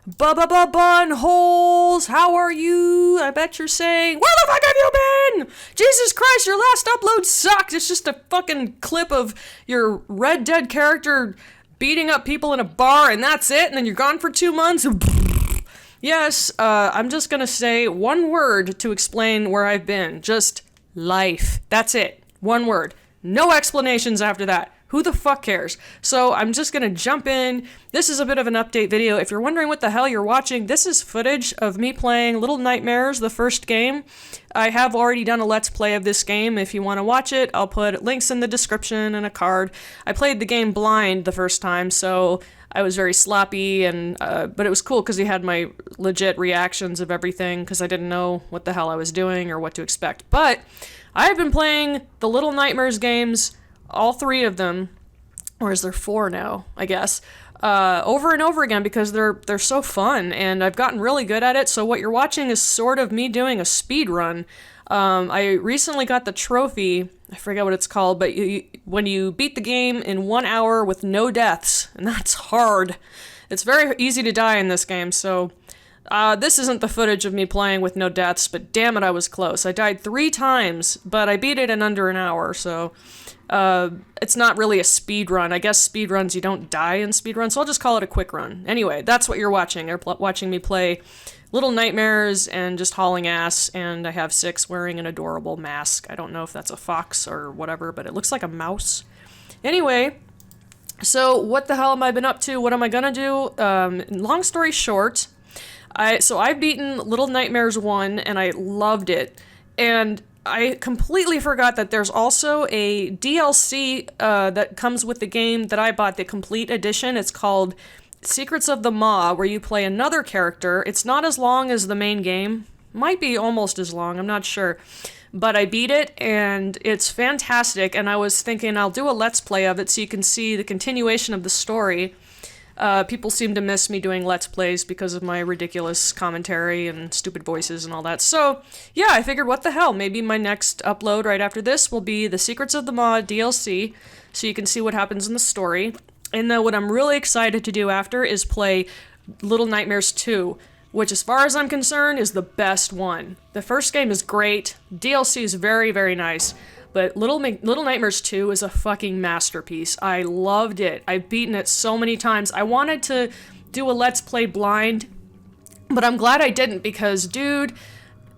Bun holes, how are you? I bet you're saying, where the fuck have you been? Jesus Christ, your last upload sucked. It's just a fucking clip of your Red Dead character beating up people in a bar, and that's it, and then you're gone for 2 months. Yes, I'm just gonna say one word to explain where I've been. Just life. That's it. One word. No explanations after that. Who the fuck cares? So I'm just gonna jump in. This is a bit of an update video. If you're wondering what the hell you're watching, this is footage of me playing Little Nightmares, the first game. I have already done a Let's Play of this game. If you want to watch it, I'll put links in the description and a card. I played the game blind the first time, so I was very sloppy, and but it was cool because he had my legit reactions of everything because I didn't know what the hell I was doing or what to expect. But I've been playing the Little Nightmares games, all 3 of them, or is there 4 now, I guess, over and over again because they're so fun, and I've gotten really good at it. So what you're watching is sort of me doing a speed run. I recently got the trophy, I forget what it's called, but when you beat the game in 1 hour with no deaths, and that's hard. It's very easy to die in this game, so this isn't the footage of me playing with no deaths, but damn it, I was close. I died 3 times, but I beat it in under an hour, so it's not really a speed run. I guess speed runs, you don't die in speed runs, so I'll just call it a quick run. Anyway, that's what you're watching. You're watching me play Little Nightmares and just hauling ass, and I have 6 wearing an adorable mask. I don't know if that's a fox or whatever, but it looks like a mouse. Anyway, so what the hell have I been up to? What am I gonna do? Long story short, I've beaten Little Nightmares 1, and I loved it. And I completely forgot that there's also a DLC that comes with the game that I bought, the complete edition. It's called Secrets of the Maw, where you play another character. It's not as long as the main game. Might be almost as long, I'm not sure. But I beat it, and it's fantastic, and I was thinking I'll do a Let's Play of it so you can see the continuation of the story. People seem to miss me doing Let's Plays because of my ridiculous commentary and stupid voices and all that. So, yeah, I figured what the hell, maybe my next upload right after this will be the Secrets of the Maw DLC, so you can see what happens in the story. And then what I'm really excited to do after is play Little Nightmares 2, which as far as I'm concerned is the best one. The first game is great, DLC is very, very nice, but Little Nightmares 2 is a fucking masterpiece. I loved it. I've beaten it so many times. I wanted to do a Let's Play blind, but I'm glad I didn't because, dude,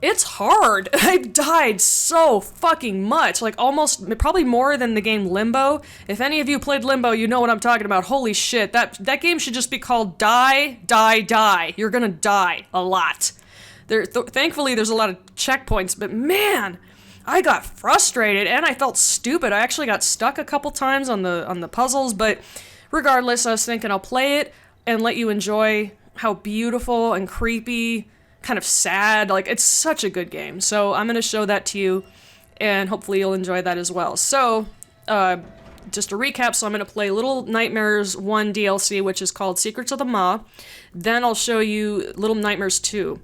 it's hard. I've died so fucking much. Like, almost, probably more than the game Limbo. If any of you played Limbo, you know what I'm talking about. Holy shit, that game should just be called Die, Die, Die. You're gonna die a lot. Thankfully, there's a lot of checkpoints, but man, I got frustrated and I felt stupid. I actually got stuck a couple times on the puzzles, but regardless, I was thinking I'll play it and let you enjoy how beautiful and creepy, kind of sad, like, it's such a good game. So I'm going to show that to you, and hopefully you'll enjoy that as well. So, just to recap, so I'm going to play Little Nightmares 1 DLC, which is called Secrets of the Maw. Then I'll show you Little Nightmares 2.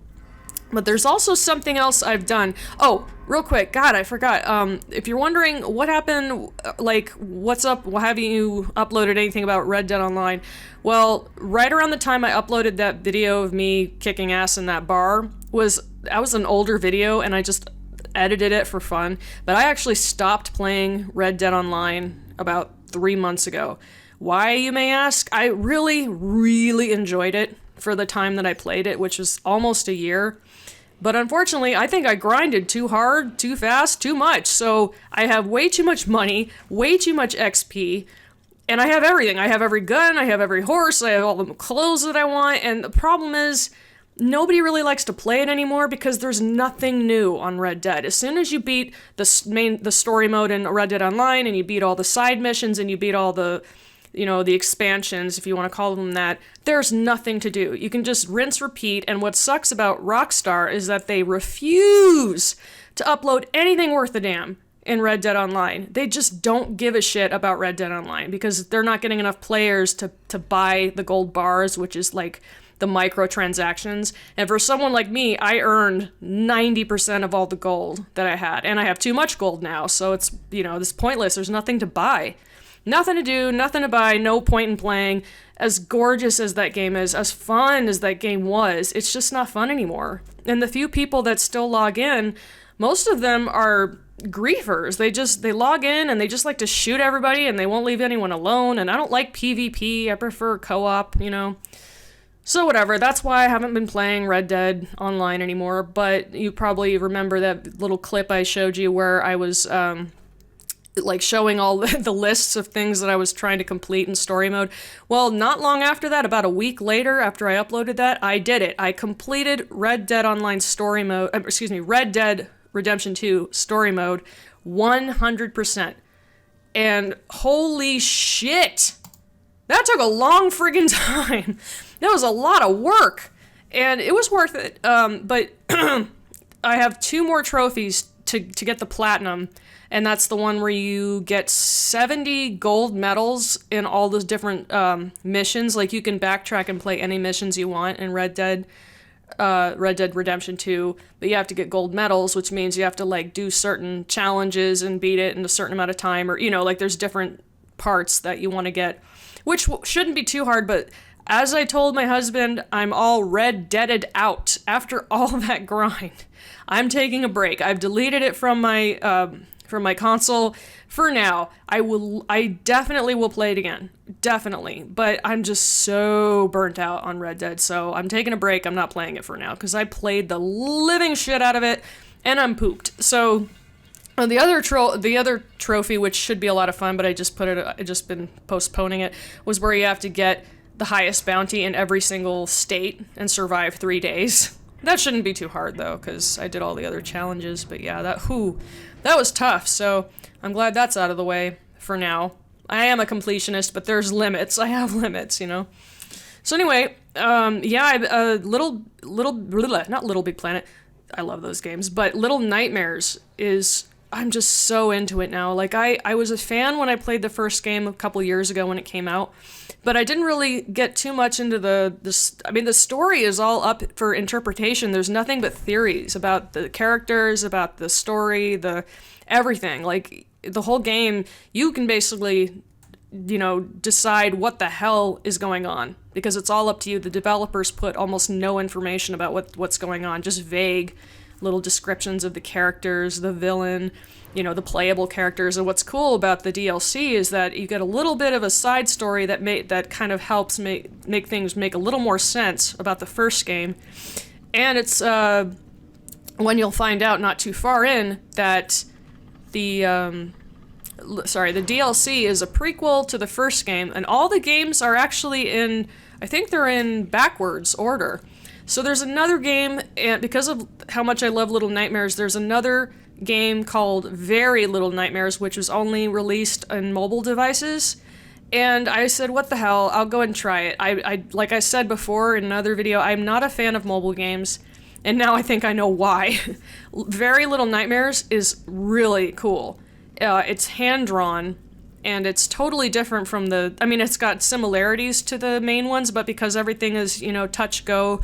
But there's also something else I've done. Oh, real quick, God, I forgot. If you're wondering what happened, like, what's up, haven't you uploaded anything about Red Dead Online? Well, right around the time I uploaded that video of me kicking ass in that bar, that was an older video, and I just edited it for fun. But I actually stopped playing Red Dead Online about 3 months ago. Why, you may ask? I really, really enjoyed it for the time that I played it, which was almost a year. But unfortunately, I think I grinded too hard, too fast, too much. So I have way too much money, way too much XP, and I have everything. I have every gun, I have every horse, I have all the clothes that I want, and the problem is, nobody really likes to play it anymore because there's nothing new on Red Dead. As soon as you beat the story mode in Red Dead Online, and you beat all the side missions, and you beat all the the expansions, if you want to call them that, there's nothing to do. You can just rinse, repeat, and what sucks about Rockstar is that they refuse to upload anything worth a damn in Red Dead Online. They just don't give a shit about Red Dead Online because they're not getting enough players to buy the gold bars, which is like the microtransactions. And for someone like me, I earned 90% of all the gold that I had, and I have too much gold now, so it's, it's pointless. There's nothing to buy. Nothing to do, nothing to buy, no point in playing. As gorgeous as that game is, as fun as that game was, it's just not fun anymore. And the few people that still log in, most of them are griefers. They log in and they just like to shoot everybody and they won't leave anyone alone. And I don't like PvP. I prefer co-op, you know. So whatever, that's why I haven't been playing Red Dead Online anymore. But you probably remember that little clip I showed you where I was like showing all the lists of things that I was trying to complete in story mode. Well, not long after that, about a week later after I uploaded that, I did it. I completed Red Dead Online story mode, Red Dead Redemption 2 story mode 100%. And holy shit, that took a long friggin' time. That was a lot of work, and it was worth it. But I have 2 more trophies to get the platinum, and that's the one where you get 70 gold medals in all those different missions. Like, you can backtrack and play any missions you want in Red Dead Redemption 2, but you have to get gold medals, which means you have to, like, do certain challenges and beat it in a certain amount of time, or, you know, like, there's different parts that you want to get, which shouldn't be too hard, but as I told my husband, I'm all Red Deaded out after all that grind. I'm taking a break. I've deleted it from my console for now. I definitely will play it again. Definitely. But I'm just so burnt out on Red Dead, so I'm taking a break. I'm not playing it for now because I played the living shit out of it and I'm pooped. So the other trophy, which should be a lot of fun, but I just been postponing it, was where you have to get the highest bounty in every single state and survive 3 days. That shouldn't be too hard though, because I did all the other challenges, but yeah, that was tough, so I'm glad that's out of the way for now. I am a completionist, but there's limits. I have limits, you know? So anyway, not Little Big Planet, I love those games, but Little Nightmares I'm just so into it now. Like, I was a fan when I played the first game a couple years ago when it came out, but I didn't really get too much into the story is all up for interpretation. There's nothing but theories about the characters, about the story, everything. Like, the whole game, you can basically, you know, decide what the hell is going on, because it's all up to you. The developers put almost no information about what's going on, just vague little descriptions of the characters, the villain, you know, the playable characters. And what's cool about the DLC is that you get a little bit of a side story that kind of helps make things make a little more sense about the first game. And it's when you'll find out not too far in that the DLC is a prequel to the first game, and all the games are actually I think they're in backwards order. So there's another game, and because of how much I love Little Nightmares, there's another game called Very Little Nightmares, which was only released on mobile devices. And I said, what the hell, I'll go and try it. I like I said before in another video, I'm not a fan of mobile games, and now I think I know why. Very Little Nightmares is really cool. It's hand-drawn, and it's totally different from it's got similarities to the main ones, but because everything is, you know, touch-go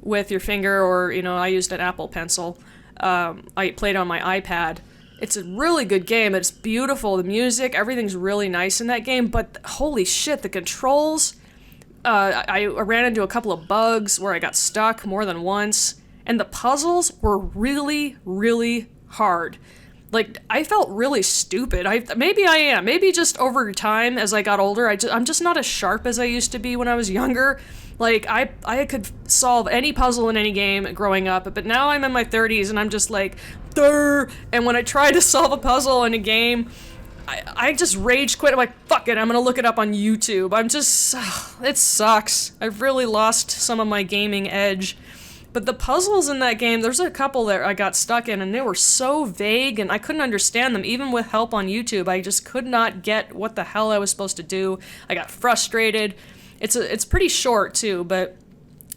with your finger, or, you know, I used an Apple Pencil. I played on my iPad. It's a really good game. It's beautiful. The music, everything's really nice in that game, but holy shit, the controls. I ran into a couple of bugs where I got stuck more than once, and the puzzles were really, really hard. Like, I felt really stupid. Maybe I am. Maybe just over time, as I got older, I'm just not as sharp as I used to be when I was younger. Like, I could solve any puzzle in any game growing up, but now I'm in my 30s and I'm just like, durr. And when I try to solve a puzzle in a game, I just rage quit. I'm like, fuck it, I'm gonna look it up on YouTube. It sucks. I've really lost some of my gaming edge. But the puzzles in that game, there's a couple that I got stuck in, and they were so vague, and I couldn't understand them. Even with help on YouTube, I just could not get what the hell I was supposed to do. I got frustrated. It's pretty short, too, but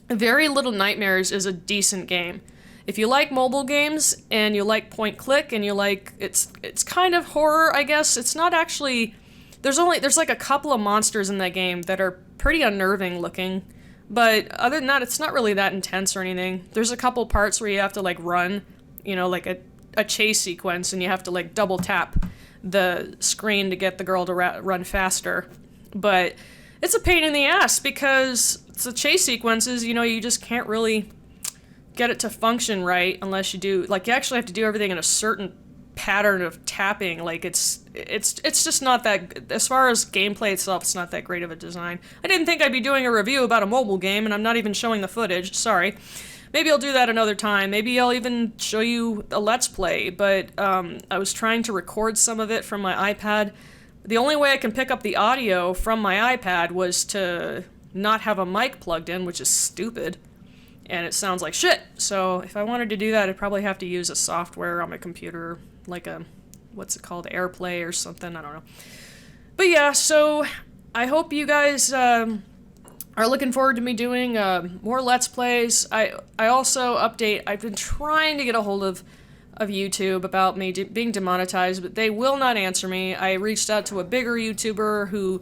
Very Little Nightmares is a decent game. If you like mobile games, and you like point-click, and you like... It's kind of horror, I guess. It's not actually... There's like a couple of monsters in that game that are pretty unnerving looking. But other than that, it's not really that intense or anything. There's a couple parts where you have to, like, run, you know, like a chase sequence, and you have to, like, double tap the screen to get the girl to run faster. But it's a pain in the ass because it's the chase sequences, you know, you just can't really get it to function right unless you do, like, you actually have to do everything in a certain pattern of tapping. Like, it's just not that, as far as gameplay itself, it's not that great of a design. I didn't think I'd be doing a review about a mobile game, and I'm not even showing the footage, sorry. Maybe I'll do that another time. Maybe I'll even show you a Let's Play, but I was trying to record some of it from my iPad. The only way I can pick up the audio from my iPad was to not have a mic plugged in, which is stupid, and it sounds like shit. So if I wanted to do that, I'd probably have to use a software on my computer, like a, what's it called, AirPlay or something, I don't know. But yeah, so I hope you guys are looking forward to me doing more Let's Plays. I also update, I've been trying to get a hold of YouTube about me being demonetized, but they will not answer me. I reached out to a bigger YouTuber who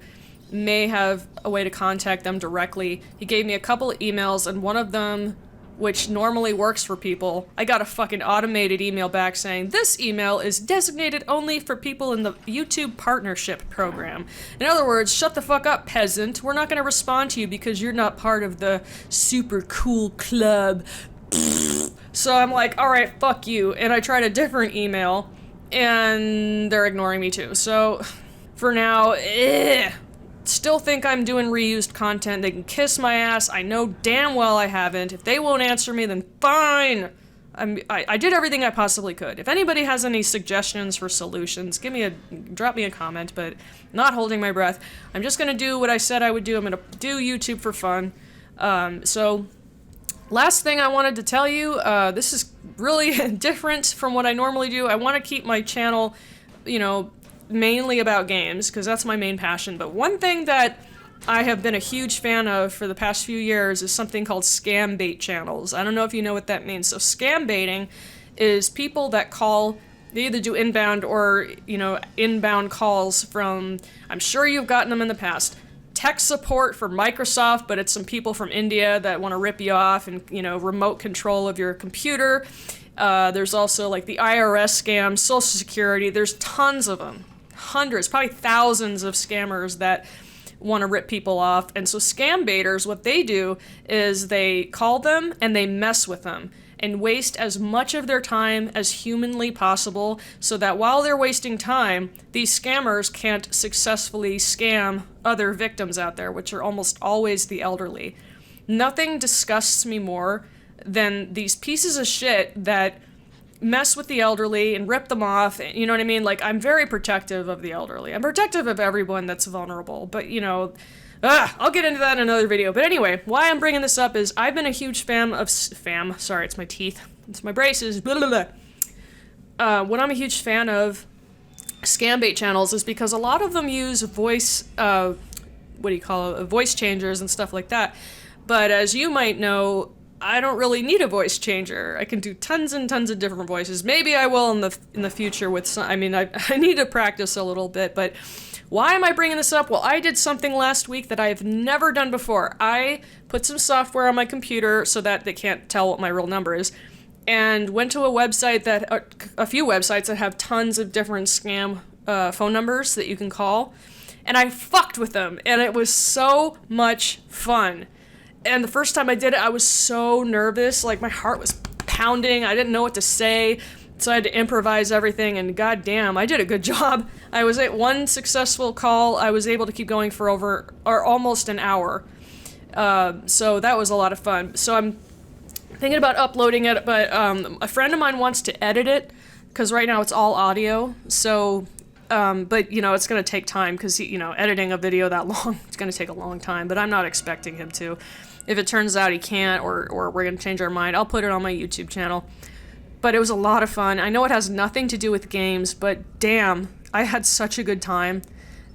may have a way to contact them directly. He gave me a couple of emails, and one of them, which normally works for people, I got a fucking automated email back saying, this email is designated only for people in the YouTube Partnership Program. In other words, shut the fuck up, peasant. We're not going to respond to you because you're not part of the super cool club. So I'm like, alright, fuck you. And I tried a different email, and they're ignoring me too. So, for now, still think I'm doing reused content. They can kiss my ass. I know damn well I haven't. If they won't answer me, then fine. I did everything I possibly could. If anybody has any suggestions for solutions, drop me a comment, but not holding my breath. I'm just gonna do what I said I would do. I'm gonna do YouTube for fun. So, last thing I wanted to tell you, this is really different from what I normally do. I want to keep my channel, you know, mainly about games, because that's my main passion, but one thing that I have been a huge fan of for the past few years is something called scam bait channels. I don't know if you know what that means. So scam baiting is people that call, they either do inbound or, you know, inbound calls from, I'm sure you've gotten them in the past, tech support for Microsoft, but it's some people from India that want to rip you off and, you know, remote control of your computer. There's also like the IRS scam, Social Security, there's tons of them. Hundreds, probably thousands of scammers that want to rip people off. And so scam baiters, what they do is they call them and they mess with them and waste as much of their time as humanly possible so that while they're wasting time, these scammers can't successfully scam other victims out there, which are almost always the elderly. Nothing disgusts me more than these pieces of shit that mess with the elderly and rip them off, you know what I mean? Like, I'm very protective of the elderly. I'm protective of everyone that's vulnerable, but, you know, I'll get into that in another video. But anyway, why I'm bringing this up is I've been a huge fan of, sorry, it's my teeth, it's my braces, blah, blah, blah. What I'm a huge fan of scam bait channels is because a lot of them use voice, voice changers and stuff like that. But as you might know, I don't really need a voice changer. I can do tons and tons of different voices. Maybe I will in the future with some, I mean, I need to practice a little bit, but why am I bringing this up? Well, I did something last week that I've never done before. I put some software on my computer so that they can't tell what my real number is, and went to a website a few websites that have tons of different scam phone numbers that you can call, and I fucked with them, and it was so much fun. And the first time I did it, I was so nervous, like my heart was pounding, I didn't know what to say, so I had to improvise everything, and goddamn, I did a good job. I was at one successful call, I was able to keep going for almost an hour. So that was a lot of fun. So I'm thinking about uploading it, but a friend of mine wants to edit it, because right now it's all audio, so, but, you know, it's going to take time, because, you know, editing a video that long, it's going to take a long time, but I'm not expecting him to. If it turns out he can't, or we're going to change our mind, I'll put it on my YouTube channel. But it was a lot of fun. I know it has nothing to do with games, but damn, I had such a good time,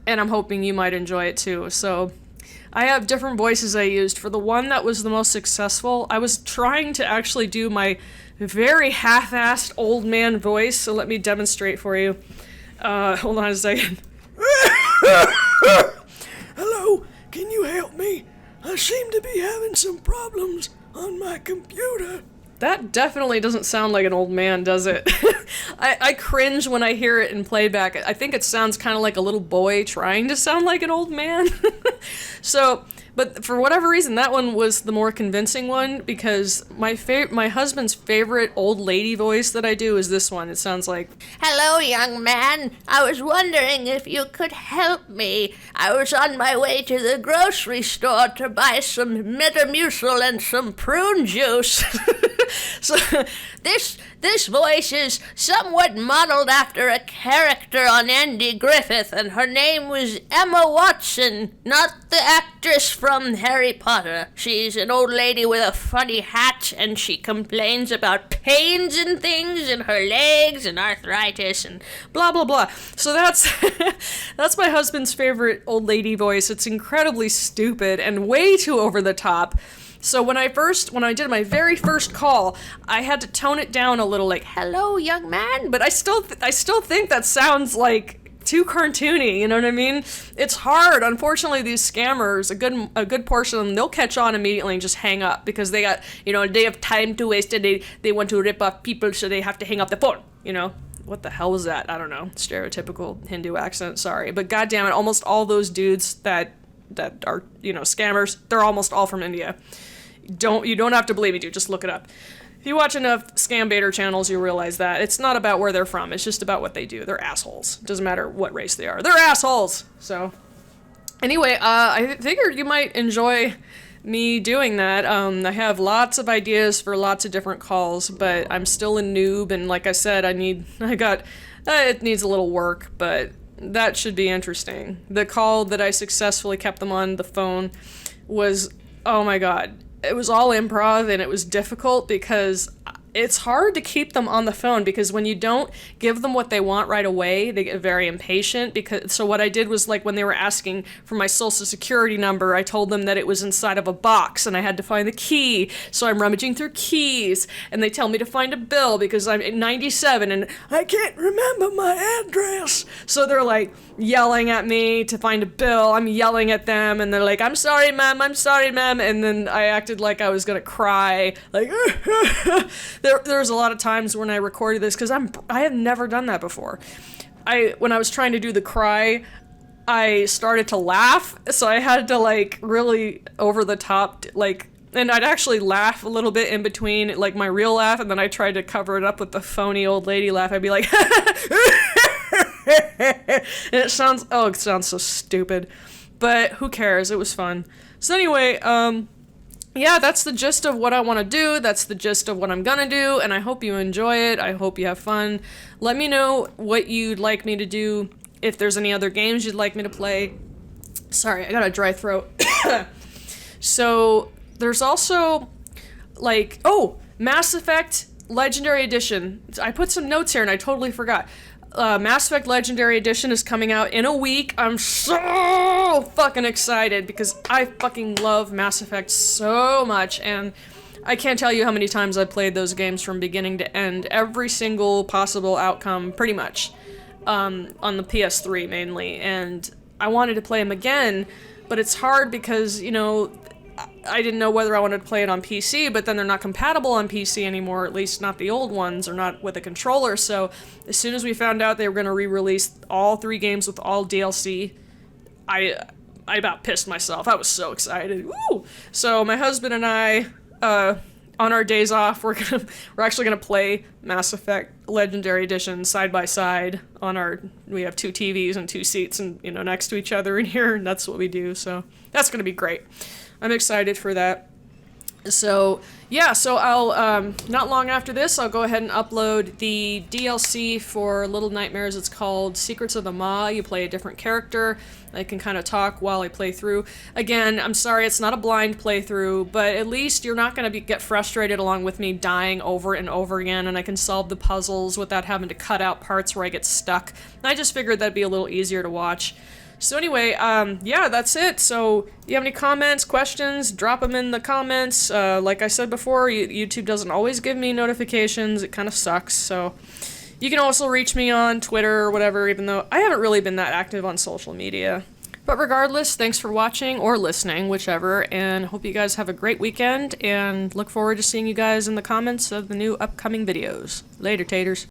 and I'm hoping you might enjoy it too. So I have different voices I used. For the one that was the most successful, I was trying to actually do my very half-assed old man voice, so let me demonstrate for you. Hold on a second. Hello, can you help me? I seem to be having some problems on my computer. That definitely doesn't sound like an old man, does it? I cringe when I hear it in playback. I think it sounds kind of like a little boy trying to sound like an old man. So, but for whatever reason, that one was the more convincing one, because my husband's favorite old lady voice that I do is this one. It sounds like, "Hello, young man. I was wondering if you could help me. I was on my way to the grocery store to buy some Metamucil and some prune juice." So this voice is somewhat modeled after a character on Andy Griffith, and her name was Emma Watson, not the actress from Harry Potter. She's an old lady with a funny hat, and she complains about pains and things in her legs and arthritis and blah blah blah. So that's that's my husband's favorite old lady voice. It's incredibly stupid and way too over the top. So when I did my very first call, I had to tone it down a little, like, "Hello, young man," but I still think that sounds like too cartoony, you know what I mean? It's hard. Unfortunately, these scammers, a good portion of them, they'll catch on immediately and just hang up because they got, they have time to waste and they want to rip off people, so they have to hang up the phone, What the hell was that? I don't know. Stereotypical Hindu accent, sorry. But goddamn it, almost all those dudes that are, scammers, they're almost all from India. You don't have to believe me, dude. Just look it up. If you watch enough scambaiter channels, you realize that it's not about where they're from. It's just about what they do. They're assholes. Doesn't matter what race they are. They're assholes. So, anyway, I figured you might enjoy me doing that. I have lots of ideas for lots of different calls, but I'm still a noob, and like I said, it needs a little work, but that should be interesting. The call that I successfully kept them on the phone was, oh my god. It was all improv, and it was difficult because it's hard to keep them on the phone, because when you don't give them what they want right away, they get very impatient. So what I did was, like, when they were asking for my social security number, I told them that it was inside of a box and I had to find the key. So I'm rummaging through keys, and they tell me to find a bill because I'm 97 and I can't remember my address. So they're like yelling at me to find a bill. I'm yelling at them, and they're like, I'm sorry, ma'am. And then I acted like I was gonna cry, like There's a lot of times when I recorded this, because I have never done that before. When I was trying to do the cry, I started to laugh, so I had to, like, really over the top, like, and I'd actually laugh a little bit in between, like, my real laugh, and then I tried to cover it up with the phony old lady laugh. I'd be like, and it sounds so stupid, but who cares? It was fun. So anyway, yeah, that's the gist of what I want to do. That's the gist of what I'm gonna do, and I hope you enjoy it. I hope you have fun. Let me know what you'd like me to do, if there's any other games you'd like me to play. Sorry, I got a dry throat. So, there's also, like, Mass Effect Legendary Edition. I put some notes here and I totally forgot. Mass Effect Legendary Edition is coming out in a week. I'm so fucking excited because I fucking love Mass Effect so much, and I can't tell you how many times I've played those games from beginning to end. Every single possible outcome, pretty much, on the PS3 mainly, and I wanted to play them again, but it's hard because, I didn't know whether I wanted to play it on PC, but then they're not compatible on PC anymore, at least not the old ones, or not with a controller. So as soon as we found out they were going to re-release all 3 games with all DLC, I about pissed myself. I was so excited. Woo! So my husband and I, on our days off, we're actually gonna play Mass Effect Legendary Edition side by side we have 2 TVs and 2 seats, and next to each other in here, and that's what we do. So that's gonna be great. I'm excited for that. So, yeah, so I'll, not long after this, I'll go ahead and upload the DLC for Little Nightmares. It's called Secrets of the Maw. You play a different character. I can kind of talk while I play through. Again, I'm sorry, it's not a blind playthrough, but at least you're not going to get frustrated along with me dying over and over again, and I can solve the puzzles without having to cut out parts where I get stuck. I just figured that'd be a little easier to watch. So anyway, yeah, that's it. So, you have any comments, questions, drop them in the comments. Like I said before, YouTube doesn't always give me notifications. It kind of sucks. So, you can also reach me on Twitter or whatever, even though I haven't really been that active on social media. But regardless, thanks for watching or listening, whichever, and hope you guys have a great weekend, and look forward to seeing you guys in the comments of the new upcoming videos. Later, taters.